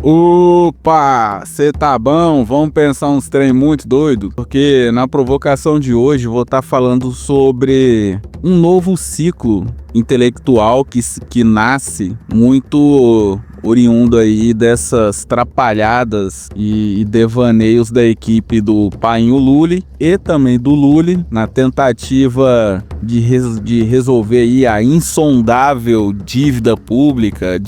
Opa, cê tá bom? Vamos pensar uns trem muito doido? Porque na provocação de hoje vou estar falando sobre um novo ciclo intelectual que nasce muito oriundo aí dessas trapalhadas e devaneios da equipe do Painho Lully e também do Lully na tentativa de resolver aí a insondável dívida pública,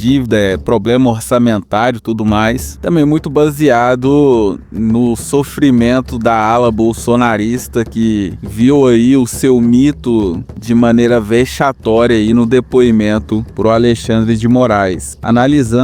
problema orçamentário e tudo mais. Também muito baseado no sofrimento da ala bolsonarista que viu aí o seu mito de maneira vexatória aí no depoimento pro Alexandre de Moraes. Analisando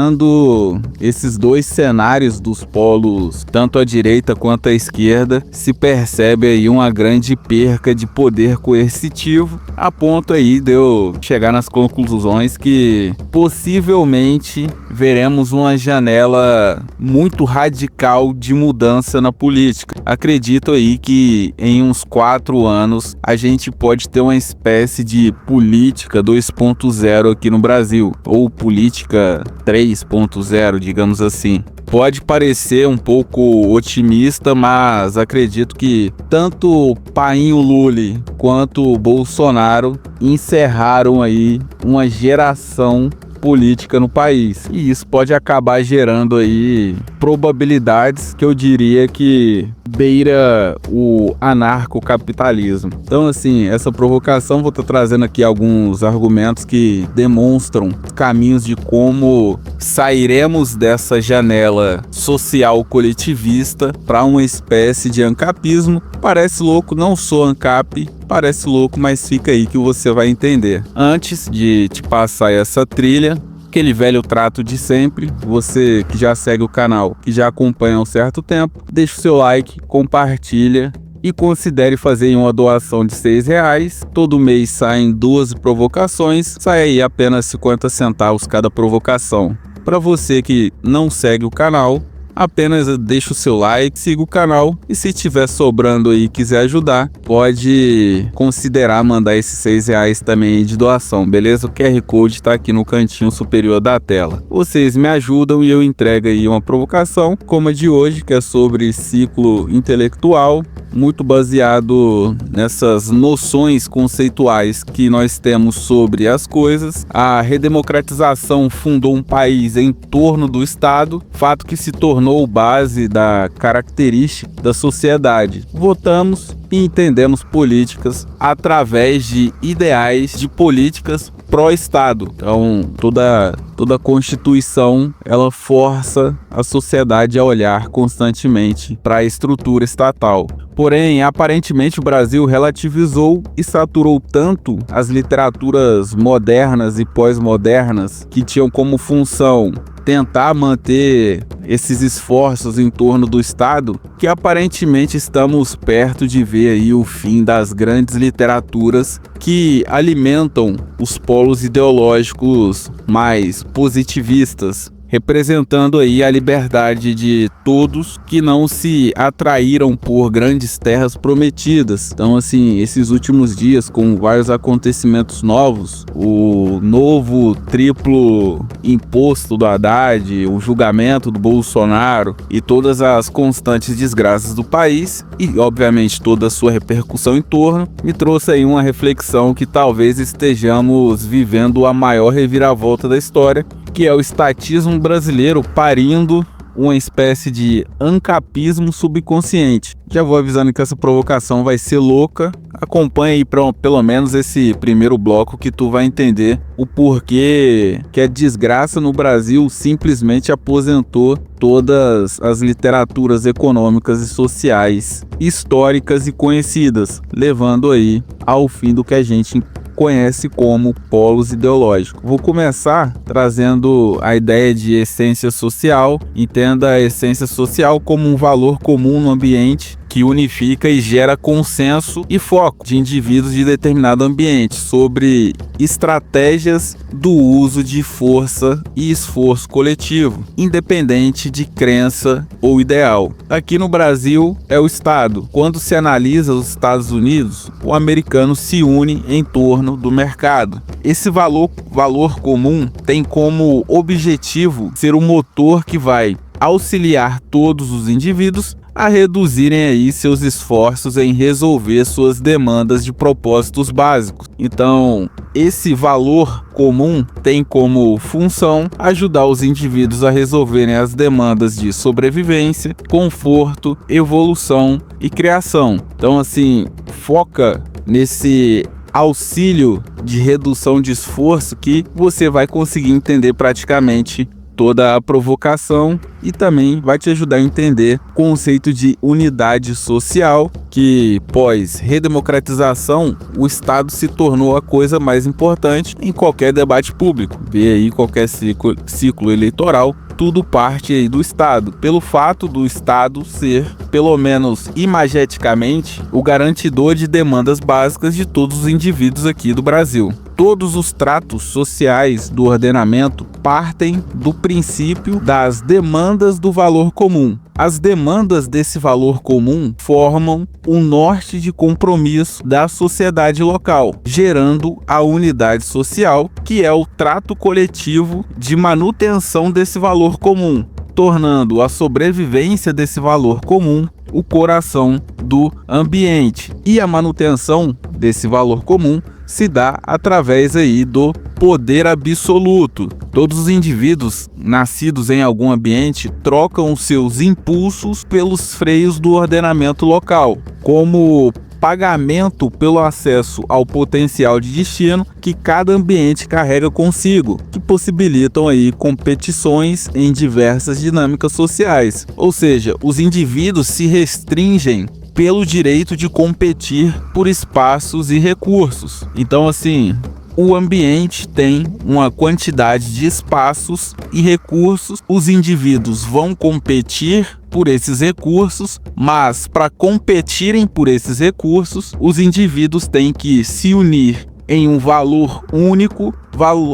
esses dois cenários dos polos, tanto à direita quanto à esquerda, se percebe aí uma grande perca de poder coercitivo, a ponto aí de eu chegar nas conclusões que possivelmente veremos uma janela muito radical de mudança na política. Acredito aí que em uns 4 anos a gente pode ter uma espécie de política 2.0 aqui no Brasil, ou política 3.0, digamos assim. Pode parecer um pouco otimista, mas acredito que tanto Painho Lully quanto Bolsonaro encerraram aí uma geração política no país, e isso pode acabar gerando aí probabilidades que eu diria que beira o anarcocapitalismo. Então, assim, essa provocação, vou estar trazendo aqui alguns argumentos que demonstram caminhos de como sairemos dessa janela social coletivista para uma espécie de ancapismo. Parece louco, não sou ANCAP, parece louco, mas fica aí que você vai entender. Antes de te passar essa trilha, aquele velho trato de sempre, você que já segue o canal, que já acompanha há um certo tempo, deixa o seu like, compartilha e considere fazer uma doação de R$6. Todo mês saem 12 provocações, sai aí apenas 50 centavos cada provocação. Para você que não segue o canal, apenas deixa o seu like, siga o canal e se tiver sobrando aí e quiser ajudar, pode considerar mandar esses R$6 também de doação, beleza? O QR Code está aqui no cantinho superior da tela. Vocês me ajudam e eu entrego aí uma provocação, como a de hoje, que é sobre ciclo intelectual, muito baseado nessas noções conceituais que nós temos sobre as coisas. A redemocratização fundou um país em torno do Estado, fato que se tornou base da característica da sociedade. Votamos e entendemos políticas através de ideais de políticas pró-Estado. Então, toda Constituição, ela força a sociedade a olhar constantemente para a estrutura estatal. Porém, aparentemente o Brasil relativizou e saturou tanto as literaturas modernas e pós-modernas que tinham como função tentar manter esses esforços em torno do Estado, que aparentemente estamos perto de ver aí o fim das grandes literaturas que alimentam os polos ideológicos mais positivistas, representando aí a liberdade de todos que não se atraíram por grandes terras prometidas. Então, assim, esses últimos dias, com vários acontecimentos novos, o novo triplo imposto do Haddad, o julgamento do Bolsonaro e todas as constantes desgraças do país e, obviamente, toda a sua repercussão em torno, me trouxe aí uma reflexão que talvez estejamos vivendo a maior reviravolta da história, que é o estatismo brasileiro parindo uma espécie de ancapismo subconsciente. Já vou avisando que essa provocação vai ser louca. Acompanha aí pelo menos esse primeiro bloco que tu vai entender o porquê que a desgraça no Brasil simplesmente aposentou todas as literaturas econômicas e sociais históricas e conhecidas, levando aí ao fim do que a gente conhece como polos ideológicos. Vou começar trazendo a ideia de essência social. Entenda a essência social como um valor comum no ambiente que que unifica e gera consenso e foco de indivíduos de determinado ambiente sobre estratégias do uso de força e esforço coletivo, independente de crença ou ideal. Aqui no Brasil é o Estado. Quando se analisa os Estados Unidos, o americano se une em torno do mercado. Esse valor comum tem como objetivo ser o motor que vai auxiliar todos os indivíduos a reduzirem aí seus esforços em resolver suas demandas de propósitos básicos. Então, esse valor comum tem como função ajudar os indivíduos a resolverem as demandas de sobrevivência, conforto, evolução e criação. Então, assim, foca nesse auxílio de redução de esforço que você vai conseguir entender praticamente toda a provocação e também vai te ajudar a entender o conceito de unidade social, que pós redemocratização o Estado se tornou a coisa mais importante em qualquer debate público. Vê aí qualquer ciclo eleitoral, tudo parte aí do Estado, pelo fato do Estado ser, pelo menos imageticamente, o garantidor de demandas básicas de todos os indivíduos aqui do Brasil. Todos os tratos sociais do ordenamento partem do princípio das demandas do valor comum. As demandas desse valor comum formam um norte de compromisso da sociedade local, gerando a unidade social, que é o trato coletivo de manutenção desse valor comum, tornando a sobrevivência desse valor comum o coração do ambiente. E a manutenção desse valor comum se dá através aí do poder absoluto. Todos os indivíduos nascidos em algum ambiente trocam seus impulsos pelos freios do ordenamento local, como pagamento pelo acesso ao potencial de destino que cada ambiente carrega consigo, que possibilitam aí competições em diversas dinâmicas sociais. Ou seja, os indivíduos se restringem pelo direito de competir por espaços e recursos. Então, assim, o ambiente tem uma quantidade de espaços e recursos, os indivíduos vão competir por esses recursos, mas para competirem por esses recursos, os indivíduos têm que se unir em um valor único,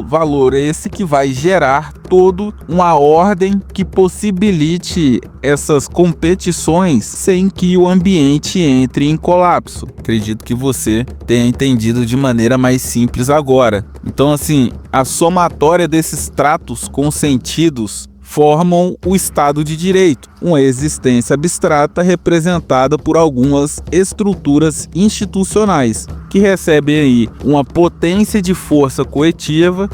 valor esse que vai gerar toda uma ordem que possibilite essas competições sem que o ambiente entre em colapso. Acredito que você tenha entendido de maneira mais simples agora. Então, assim, a somatória desses tratos consentidos formam o Estado de Direito, uma existência abstrata representada por algumas estruturas institucionais, que recebem aí uma potência de força coercitiva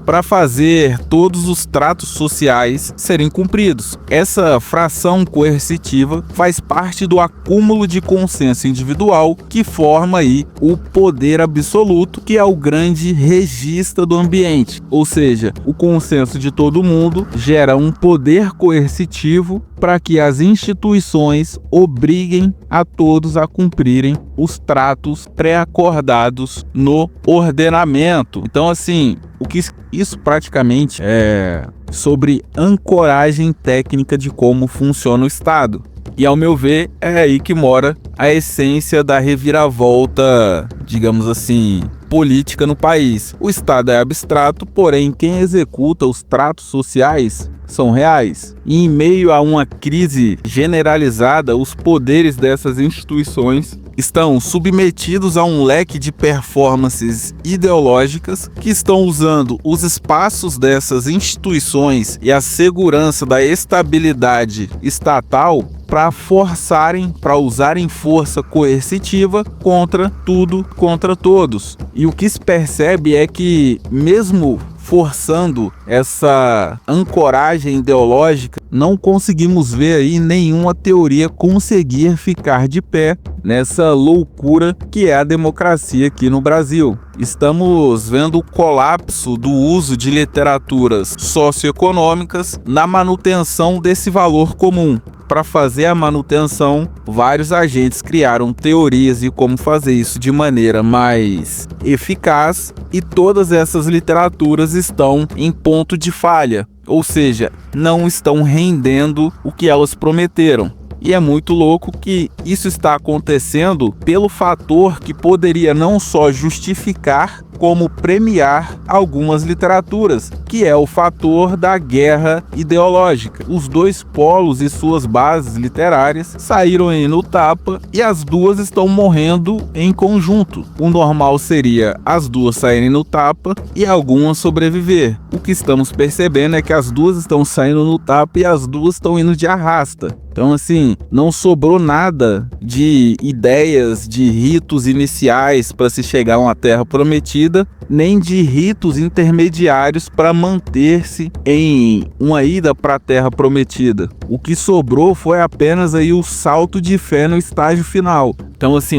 para fazer todos os tratos sociais serem cumpridos. Essa fração coercitiva faz parte do acúmulo de consenso individual que forma aí o poder absoluto, que é o grande regista do ambiente, ou seja, o consenso de todo mundo gera um poder coercitivo para que as instituições obriguem a todos a cumprirem os tratos pré-acordados no ordenamento. Então, assim, o que isso praticamente é sobre ancoragem técnica de como funciona o Estado. E, ao meu ver, é aí que mora a essência da reviravolta, digamos assim, política no país. O Estado é abstrato, porém quem executa os tratos sociais são reais. E em meio a uma crise generalizada, os poderes dessas instituições estão submetidos a um leque de performances ideológicas que estão usando os espaços dessas instituições e a segurança da estabilidade estatal para usarem força coercitiva contra tudo, contra todos. E o que se percebe é que, mesmo forçando essa ancoragem ideológica, não conseguimos ver aí nenhuma teoria conseguir ficar de pé nessa loucura que é a democracia aqui no Brasil. Estamos vendo o colapso do uso de literaturas socioeconômicas na manutenção desse valor comum. Para fazer a manutenção, vários agentes criaram teorias de como fazer isso de maneira mais eficaz, e todas essas literaturas estão em ponto de falha, ou seja, não estão rendendo o que elas prometeram. E é muito louco que isso está acontecendo pelo fator que poderia não só justificar, como premiar algumas literaturas, que é o fator da guerra ideológica. Os dois polos e suas bases literárias saíram aí no tapa e as duas estão morrendo em conjunto. O normal seria as duas saírem no tapa e algumas sobreviver. O que estamos percebendo é que as duas estão saindo no tapa e as duas estão indo de arrasta. Então, assim, não sobrou nada de ideias, de ritos iniciais para se chegar a uma terra prometida, nem de ritos intermediários para manter-se em uma ida para a terra prometida. O que sobrou foi apenas aí o salto de fé no estágio final. Então, assim,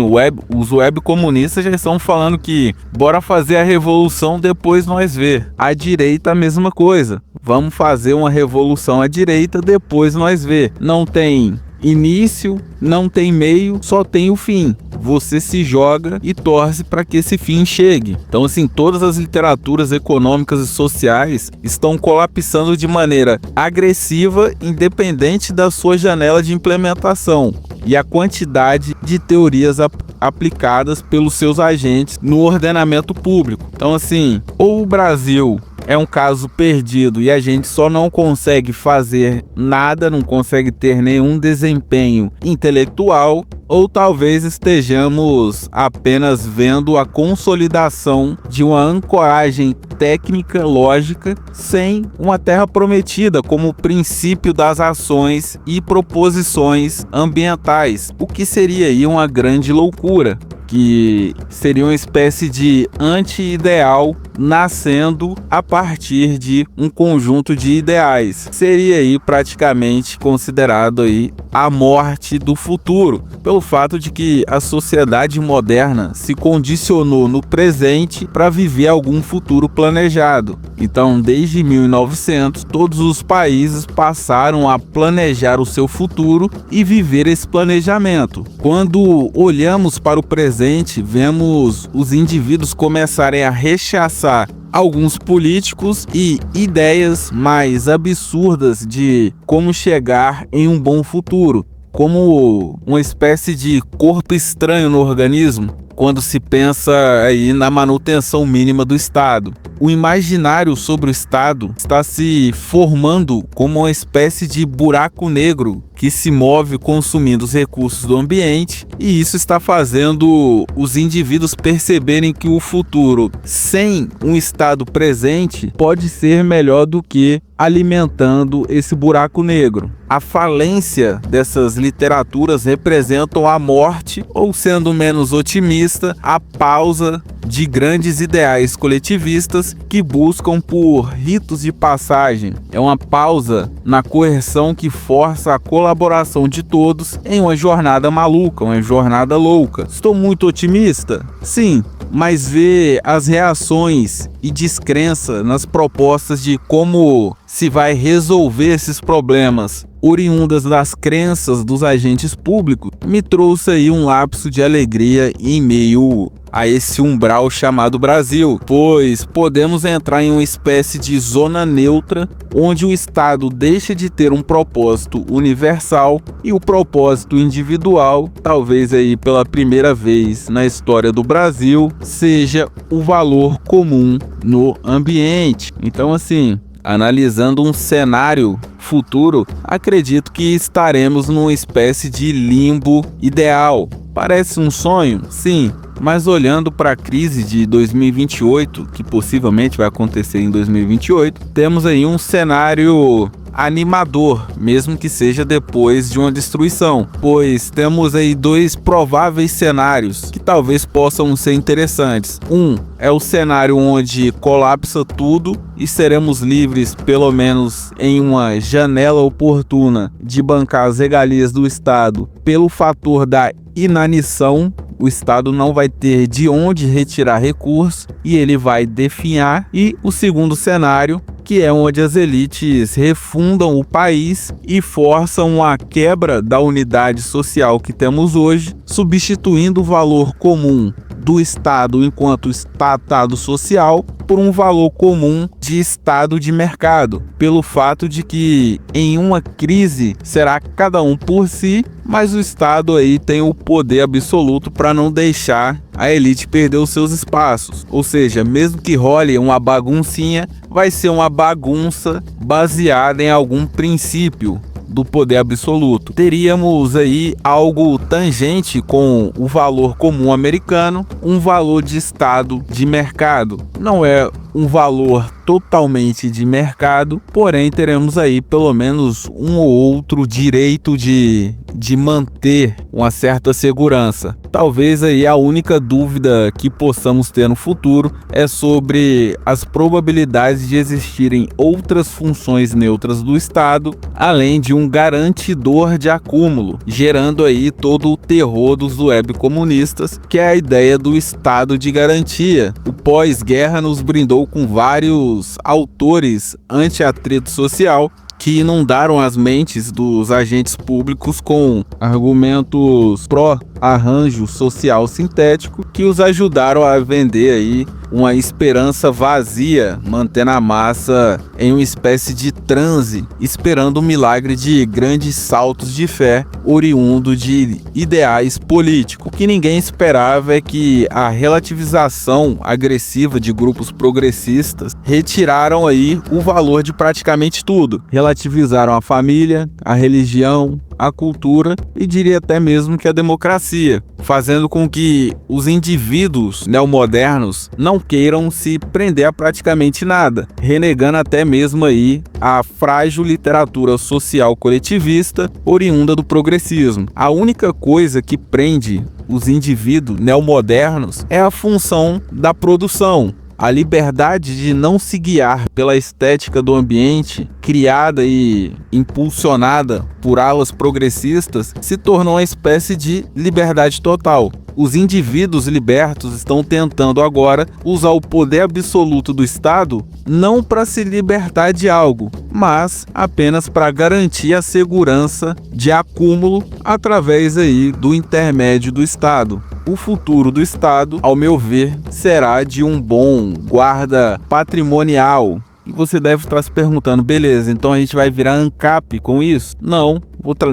os web comunistas já estão falando que bora fazer a revolução, depois nós ver. A direita a mesma coisa. Vamos fazer uma revolução à direita, depois nós ver. Não tem início, não tem meio, só tem o fim. Você se joga e torce para que esse fim chegue. Então, assim, todas as literaturas econômicas e sociais estão colapsando de maneira agressiva, independente da sua janela de implementação e a quantidade de teorias aplicadas pelos seus agentes no ordenamento público. Então, assim, ou o Brasil é um caso perdido e a gente só não consegue fazer nada, não consegue ter nenhum desempenho intelectual, ou talvez estejamos apenas vendo a consolidação de uma ancoragem técnica, lógica, sem uma terra prometida como princípio das ações e proposições ambientais, o que seria aí uma grande loucura, que seria uma espécie de anti-ideal nascendo a partir de um conjunto de ideais. Seria aí praticamente considerado aí a morte do futuro, pelo fato de que a sociedade moderna se condicionou no presente para viver algum futuro planejado. Então, desde 1900, todos os países passaram a planejar o seu futuro e viver esse planejamento. Quando olhamos para o presente, vemos os indivíduos começarem a rechaçar alguns políticos e ideias mais absurdas de como chegar em um bom futuro, como uma espécie de corpo estranho no organismo, quando se pensa aí na manutenção mínima do Estado. O imaginário sobre o Estado está se formando como uma espécie de buraco negro que se move consumindo os recursos do ambiente, e isso está fazendo os indivíduos perceberem que o futuro sem um Estado presente pode ser melhor do que alimentando esse buraco negro. A falência dessas literaturas representam a morte, ou sendo menos otimista, a pausa de grandes ideais coletivistas que buscam por ritos de passagem. É uma pausa na coerção que força a colaboração de todos em uma jornada maluca, uma jornada louca. Estou muito otimista? Sim, mas ver as reações e descrença nas propostas de como se vai resolver esses problemas oriundas das crenças dos agentes públicos me trouxe aí um lapso de alegria em meio a esse umbral chamado Brasil, pois podemos entrar em uma espécie de zona neutra onde o Estado deixa de ter um propósito universal e o propósito individual, talvez aí pela primeira vez na história do Brasil, seja o valor comum no ambiente. Então, assim, analisando um cenário futuro, acredito que estaremos numa espécie de limbo ideal. Parece um sonho? Sim, mas olhando para a crise de 2028, que possivelmente vai acontecer em 2028, temos aí um cenário animador, mesmo que seja depois de uma destruição, pois temos aí dois prováveis cenários que talvez possam ser interessantes. Um é o cenário onde colapsa tudo e seremos livres, pelo menos em uma janela oportuna, de bancar as regalias do Estado pelo fator da inanição. O Estado não vai ter de onde retirar recursos e ele vai definhar. E o segundo cenário, que é onde as elites refundam o país e forçam a quebra da unidade social que temos hoje, substituindo o valor comum do Estado enquanto Estado social por um valor comum de estado de mercado, pelo fato de que em uma crise será cada um por si, mas o Estado aí tem o poder absoluto para não deixar a elite perder os seus espaços. Ou seja, mesmo que role uma baguncinha, vai ser uma bagunça baseada em algum princípio do poder absoluto. Teríamos aí algo tangente com o valor comum americano, um valor de estado de mercado. Não é um valor totalmente de mercado, porém teremos aí pelo menos um ou outro direito de manter uma certa segurança. Talvez aí a única dúvida que possamos ter no futuro é sobre as probabilidades de existirem outras funções neutras do Estado, além de um garantidor de acúmulo, gerando aí todo o terror dos web comunistas, que é a ideia do Estado de garantia. O pós-guerra nos brindou com vários autores anti-atrito social que inundaram as mentes dos agentes públicos com argumentos pró-arranjo social sintético que os ajudaram a vender aí uma esperança vazia, mantendo a massa em uma espécie de transe, esperando um milagre de grandes saltos de fé oriundo de ideais políticos. O que ninguém esperava é que a relativização agressiva de grupos progressistas retiraram aí o valor de praticamente tudo. Relativizaram a família, a religião, a cultura e diria até mesmo que a democracia, fazendo com que os indivíduos neomodernos não queiram se prender a praticamente nada, renegando até mesmo aí a frágil literatura social coletivista oriunda do progressismo. A única coisa que prende os indivíduos neomodernos é a função da produção. A liberdade de não se guiar pela estética do ambiente, criada e impulsionada por alas progressistas, se tornou uma espécie de liberdade total. Os indivíduos libertos estão tentando agora usar o poder absoluto do Estado não para se libertar de algo, mas apenas para garantir a segurança de acúmulo através aí do intermédio do Estado. O futuro do Estado, ao meu ver, será de um bom guarda patrimonial. E você deve estar se perguntando, beleza, então a gente vai virar ANCAP com isso? Não,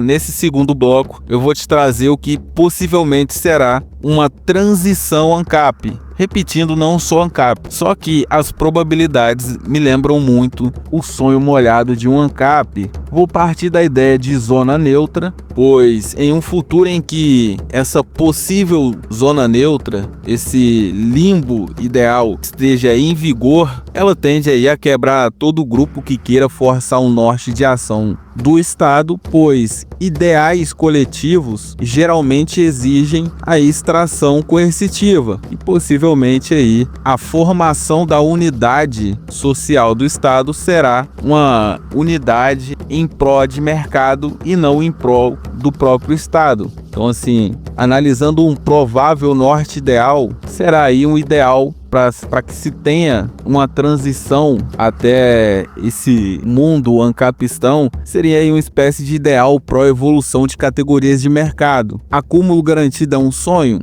nesse segundo bloco eu vou te trazer o que possivelmente será uma transição ANCAP. Repetindo, não sou ANCAP, só que as probabilidades me lembram muito o sonho molhado de um ANCAP. Vou partir da ideia de zona neutra, pois em um futuro em que essa possível zona neutra, esse limbo ideal esteja em vigor, ela tende aí a quebrar todo grupo que queira forçar um norte de ação do Estado, pois ideais coletivos geralmente exigem a extração coercitiva e possivelmente aí a formação da unidade social do Estado será uma unidade em prol de mercado e não em prol do próprio Estado. Então, assim, analisando um provável norte ideal, será aí um ideal para que se tenha uma transição até esse mundo ancapistão, seria aí uma espécie de ideal pró-evolução de categorias de mercado. Acúmulo garantido é um sonho?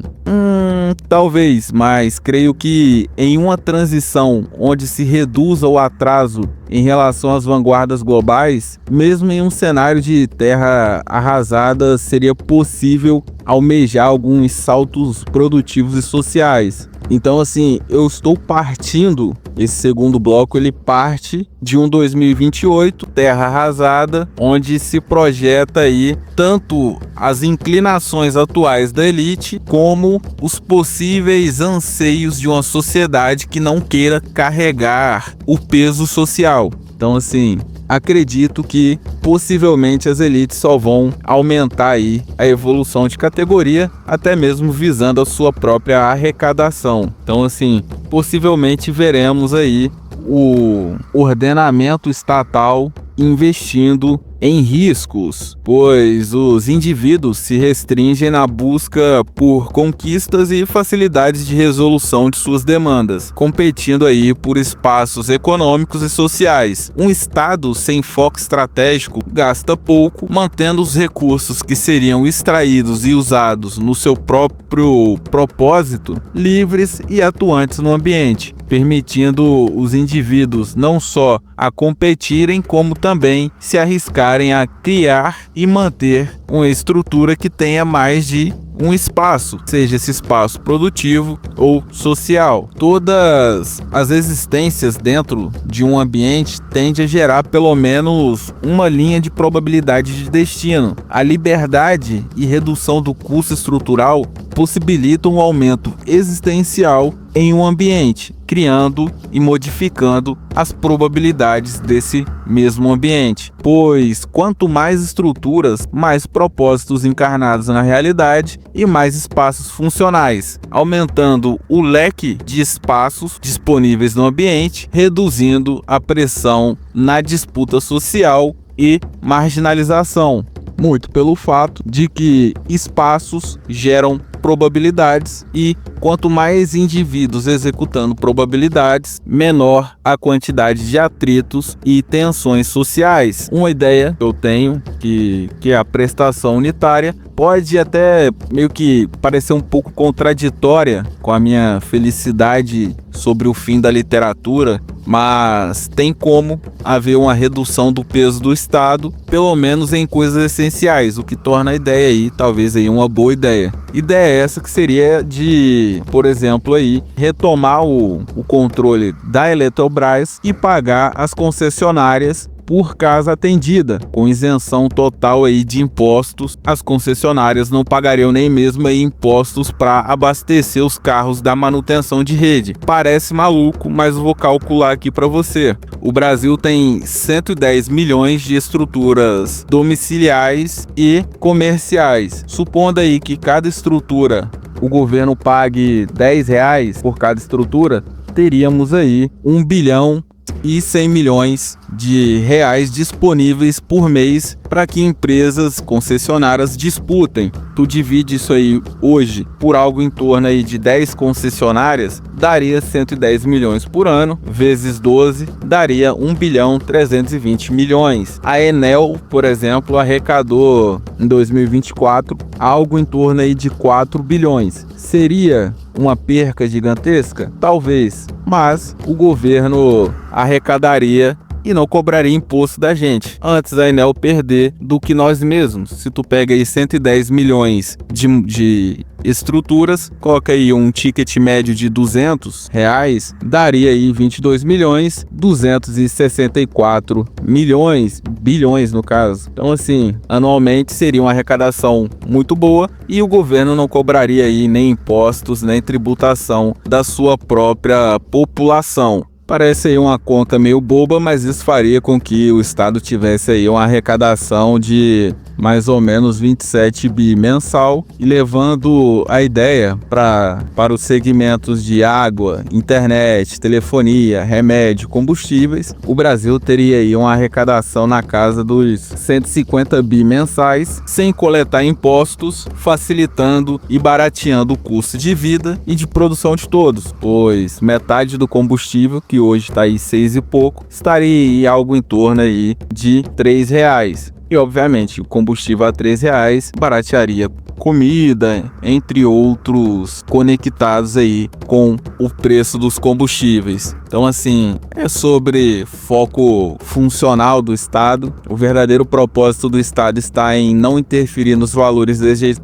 Talvez, mas creio que em uma transição onde se reduza o atraso em relação às vanguardas globais, mesmo em um cenário de terra arrasada, seria possível almejar alguns saltos produtivos e sociais. Então, assim, eu estou partindo, esse segundo bloco, ele parte de um 2028, terra arrasada, onde se projeta aí tanto as inclinações atuais da elite, como os possíveis anseios de uma sociedade que não queira carregar o peso social. Então, assim, acredito que possivelmente as elites só vão aumentar aí a evolução de categoria, até mesmo visando a sua própria arrecadação. Então, assim, possivelmente veremos aí o ordenamento estatal investindo em riscos, pois os indivíduos se restringem na busca por conquistas e facilidades de resolução de suas demandas, competindo aí por espaços econômicos e sociais. Um Estado sem foco estratégico gasta pouco, mantendo os recursos que seriam extraídos e usados no seu próprio propósito livres e atuantes no ambiente, permitindo os indivíduos não só a competirem, como também se arriscarem a criar e manter uma estrutura que tenha mais de um espaço, seja esse espaço produtivo ou social. Todas as existências dentro de um ambiente tendem a gerar pelo menos uma linha de probabilidade de destino. A liberdade e redução do custo estrutural possibilitam um aumento existencial em um ambiente, criando e modificando as probabilidades desse mesmo ambiente. Pois quanto mais estruturas, mais propósitos encarnados na realidade e mais espaços funcionais, aumentando o leque de espaços disponíveis no ambiente, reduzindo a pressão na disputa social e marginalização, muito pelo fato de que espaços geram probabilidades e quanto mais indivíduos executando probabilidades, menor a quantidade de atritos e tensões sociais. Uma ideia que eu tenho, que é a prestação unitária, pode até meio que parecer um pouco contraditória com a minha felicidade sobre o fim da literatura, mas tem como haver uma redução do peso do Estado, pelo menos em coisas essenciais, o que torna a ideia aí, talvez aí uma boa ideia. Ideia essa que seria de, por exemplo, aí, retomar o controle da Eletrobras e pagar as concessionárias por casa atendida, com isenção total aí de impostos. As concessionárias não pagariam nem mesmo aí impostos para abastecer os carros da manutenção de rede. Parece maluco, mas eu vou calcular aqui para você. O Brasil tem 110 milhões de estruturas domiciliares e comerciais. Supondo aí que cada estrutura o governo pague R$10 por cada estrutura, teríamos aí 1 bilhão e 100 milhões de reais disponíveis por mês para que empresas concessionárias disputem. Tu divide isso aí hoje por algo em torno aí de 10 concessionárias, daria 110 milhões por ano, vezes 12, daria 1 bilhão 320 milhões. A Enel, por exemplo, arrecadou em 2024 algo em torno aí de 4 bilhões. Seria uma perca gigantesca? Talvez, mas o governo arrecadaria e não cobraria imposto da gente, antes a Enel perder do que nós mesmos. Se tu pega aí 110 milhões de estruturas, coloca aí um ticket médio de R$200, daria aí 22 milhões 264 milhões, bilhões no caso. Então assim, anualmente seria uma arrecadação muito boa e o governo não cobraria aí nem impostos, nem tributação da sua própria população. Parece aí uma conta meio boba, mas isso faria com que o Estado tivesse aí uma arrecadação de mais ou menos 27 bi mensal, e levando a ideia para os segmentos de água, internet, telefonia, remédio, combustíveis, o Brasil teria aí uma arrecadação na casa dos 150 bi mensais, sem coletar impostos, facilitando e barateando o custo de vida e de produção de todos, pois metade do combustível, que hoje está aí 6 e pouco, estaria aí algo em torno aí de R$3. E obviamente o combustível a R$3 baratearia comida, entre outros, conectados aí com o preço dos combustíveis. Então assim, é sobre foco funcional do Estado. O verdadeiro propósito do Estado está em não interferir nos valores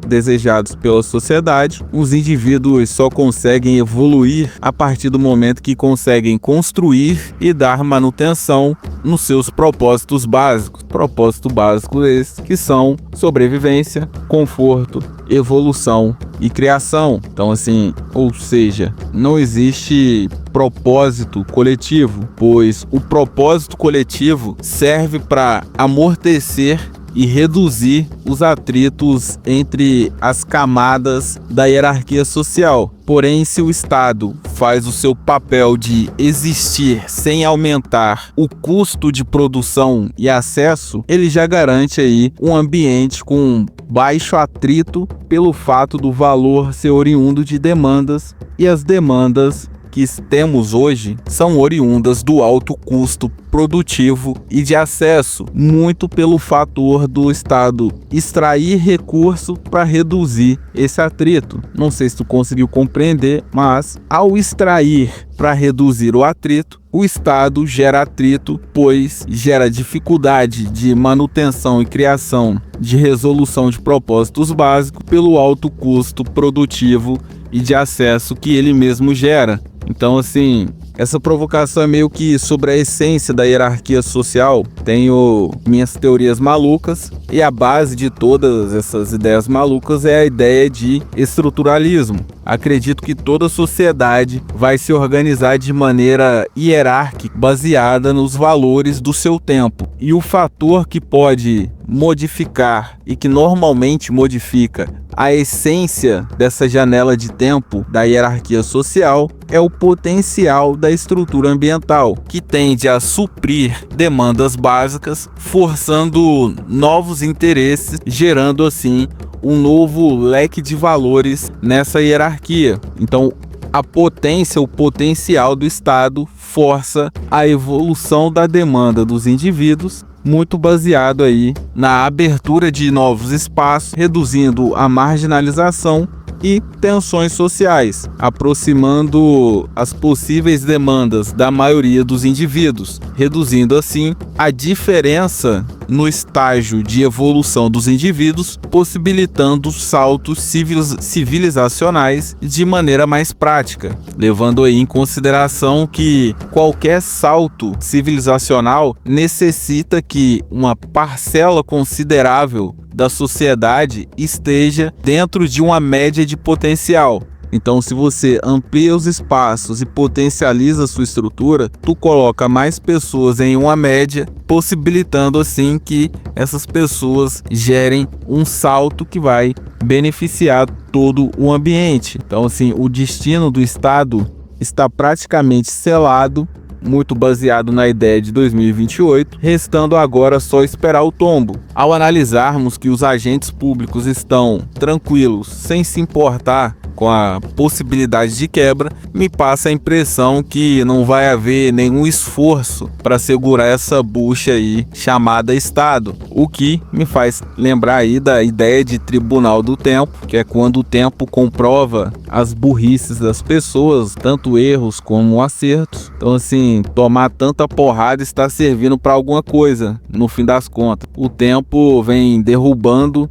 desejados pela sociedade. Os indivíduos só conseguem evoluir a partir do momento que conseguem construir e dar manutenção nos seus propósitos básicos. Propósito básico esses que são sobrevivência, conforto, evolução e criação. Então assim, ou seja, não existe propósito coletivo, pois o propósito coletivo serve para amortecer e reduzir os atritos entre as camadas da hierarquia social. Porém, se o Estado faz o seu papel de existir sem aumentar o custo de produção e acesso, ele já garante aí um ambiente com baixo atrito pelo fato do valor ser oriundo de demandas, e as demandas que temos hoje são oriundas do alto custo produtivo e de acesso, muito pelo fator do Estado extrair recurso para reduzir esse atrito. Não sei se tu conseguiu compreender, mas ao extrair para reduzir o atrito, o Estado gera atrito, pois gera dificuldade de manutenção e criação de resolução de propósitos básicos pelo alto custo produtivo e de acesso que ele mesmo gera. Então, assim, essa provocação é meio que sobre a essência da hierarquia social. Tenho minhas teorias malucas, e a base de todas essas ideias malucas é a ideia de estruturalismo. Acredito que toda sociedade vai se organizar de maneira hierárquica, baseada nos valores do seu tempo. E o fator que pode modificar e que normalmente modifica a essência dessa janela de tempo da hierarquia social é o potencial da estrutura ambiental, que tende a suprir demandas básicas, forçando novos interesses, gerando assim um novo leque de valores nessa hierarquia. Então, a potência, o potencial do Estado força a evolução da demanda dos indivíduos, muito baseado aí na abertura de novos espaços, reduzindo a marginalização e tensões sociais, aproximando as possíveis demandas da maioria dos indivíduos, reduzindo assim a diferença no estágio de evolução dos indivíduos, possibilitando saltos civilizacionais de maneira mais prática, levando aí em consideração que qualquer salto civilizacional necessita que uma parcela considerável da sociedade esteja dentro de uma média de potencial. Então, se você amplia os espaços e potencializa a sua estrutura, tu coloca mais pessoas em uma média, possibilitando assim que essas pessoas gerem um salto que vai beneficiar todo o ambiente. Então, assim, o destino do Estado está praticamente selado, muito baseado na ideia de 2028, restando agora só esperar o tombo. Ao analisarmos que os agentes públicos estão tranquilos, sem se importar com a possibilidade de quebra, me passa a impressão que não vai haver nenhum esforço para segurar essa bucha aí chamada Estado, o que me faz lembrar aí da ideia de tribunal do tempo, que é quando o tempo comprova as burrices das pessoas, tanto erros como acertos. Então, assim, tomar tanta porrada está servindo para alguma coisa, no fim das contas. O tempo vem derrubando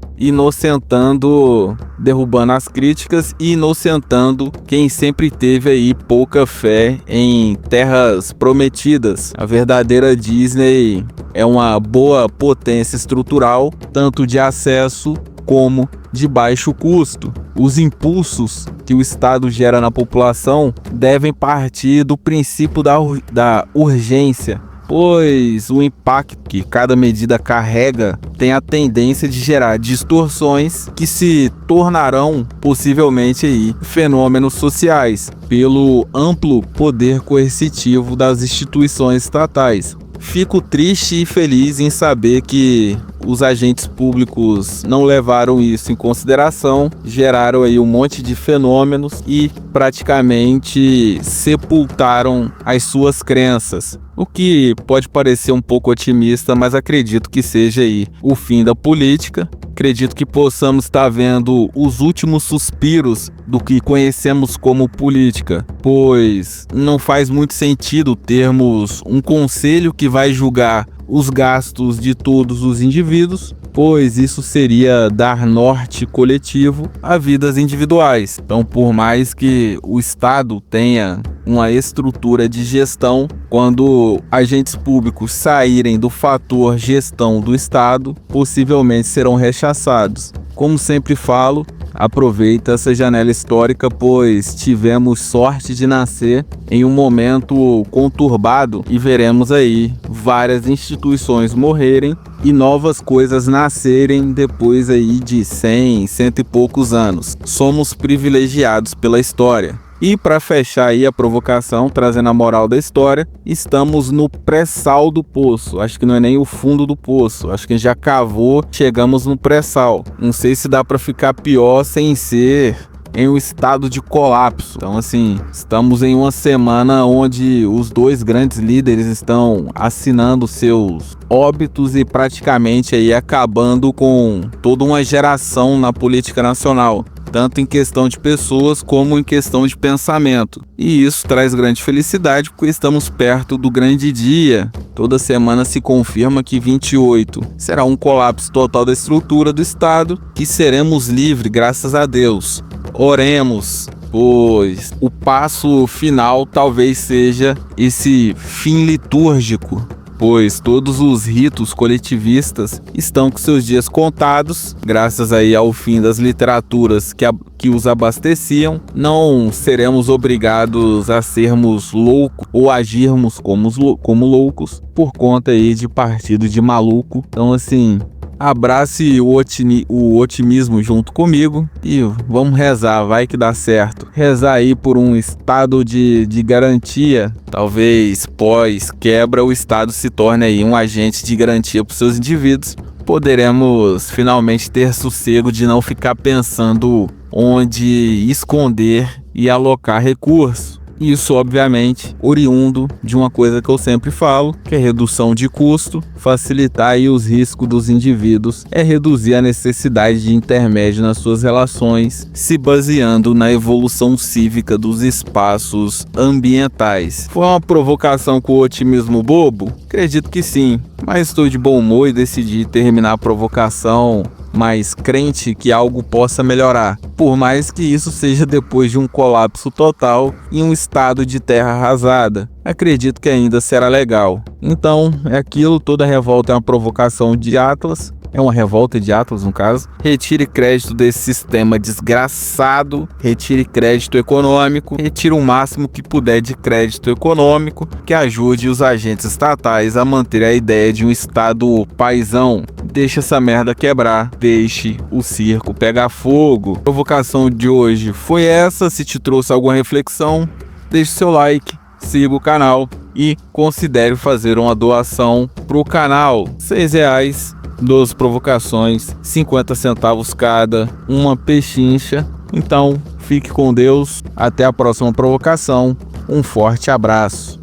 as críticas e inocentando quem sempre teve aí pouca fé em terras prometidas. A verdadeira Disney é uma boa potência estrutural, tanto de acesso como de baixo custo. Os impulsos que o Estado gera na população devem partir do princípio da urgência, pois o impacto que cada medida carrega tem a tendência de gerar distorções que se tornarão possivelmente aí fenômenos sociais pelo amplo poder coercitivo das instituições estatais. Fico triste e feliz em saber que os agentes públicos não levaram isso em consideração, geraram aí um monte de fenômenos e praticamente sepultaram as suas crenças. O que pode parecer um pouco otimista, mas acredito que seja aí o fim da política. Acredito que possamos estar vendo os últimos suspiros do que conhecemos como política, pois não faz muito sentido termos um conselho que vai julgar os gastos de todos os indivíduos, pois isso seria dar norte coletivo a vidas individuais. Então, por mais que o Estado tenha uma estrutura de gestão, quando agentes públicos saírem do fator gestão do Estado, possivelmente serão rechaçados. Como sempre falo, aproveita essa janela histórica, pois tivemos sorte de nascer em um momento conturbado e veremos aí várias instituições morrerem e novas coisas nascerem depois aí de 100, cento e poucos anos. Somos privilegiados pela história. E para fechar aí a provocação, trazendo a moral da história, estamos no pré-sal do poço. Acho que não é nem o fundo do poço. Acho que já cavou, chegamos no pré-sal. Não sei se dá para ficar pior sem ser em um estado de colapso. Então, assim, estamos em uma semana onde os dois grandes líderes estão assinando seus óbitos e praticamente aí acabando com toda uma geração na política nacional, tanto em questão de pessoas como em questão de pensamento. E isso traz grande felicidade porque estamos perto do grande dia. Toda semana se confirma que 28 será um colapso total da estrutura do Estado, que seremos livres, graças a Deus. Oremos, pois o passo final talvez seja esse fim litúrgico, pois todos os ritos coletivistas estão com seus dias contados, graças aí ao fim das literaturas que os abasteciam. Não seremos obrigados a sermos loucos ou agirmos como loucos por conta aí de partido de maluco. Então, assim, abrace o otimismo junto comigo e vamos rezar, vai que dá certo. Rezar aí por um estado de garantia. Talvez pós-quebra o Estado se torne aí um agente de garantia para os seus indivíduos. Poderemos finalmente ter sossego de não ficar pensando onde esconder e alocar recursos. Isso, obviamente, oriundo de uma coisa que eu sempre falo, que é redução de custo, facilitar aí os riscos dos indivíduos, é reduzir a necessidade de intermédio nas suas relações, se baseando na evolução cívica dos espaços ambientais. Foi uma provocação com otimismo bobo? Acredito que sim, mas estou de bom humor e decidi terminar a provocação mais crente que algo possa melhorar, por mais que isso seja depois de um colapso total em um estado de terra arrasada. Acredito que ainda será legal. Então, é aquilo, toda revolta é uma provocação de Atlas. É uma revolta de Atlas, no caso. Retire crédito desse sistema desgraçado, retire crédito econômico, retire o máximo que puder de crédito econômico, que ajude os agentes estatais a manter a ideia de um Estado paizão. Deixe essa merda quebrar, deixe o circo pegar fogo. A provocação de hoje foi essa. Se te trouxe alguma reflexão, deixe seu like, siga o canal e considere fazer uma doação pro canal. R$6, 12 provocações, 50 centavos cada, uma pechincha. Então, fique com Deus, até a próxima provocação, um forte abraço.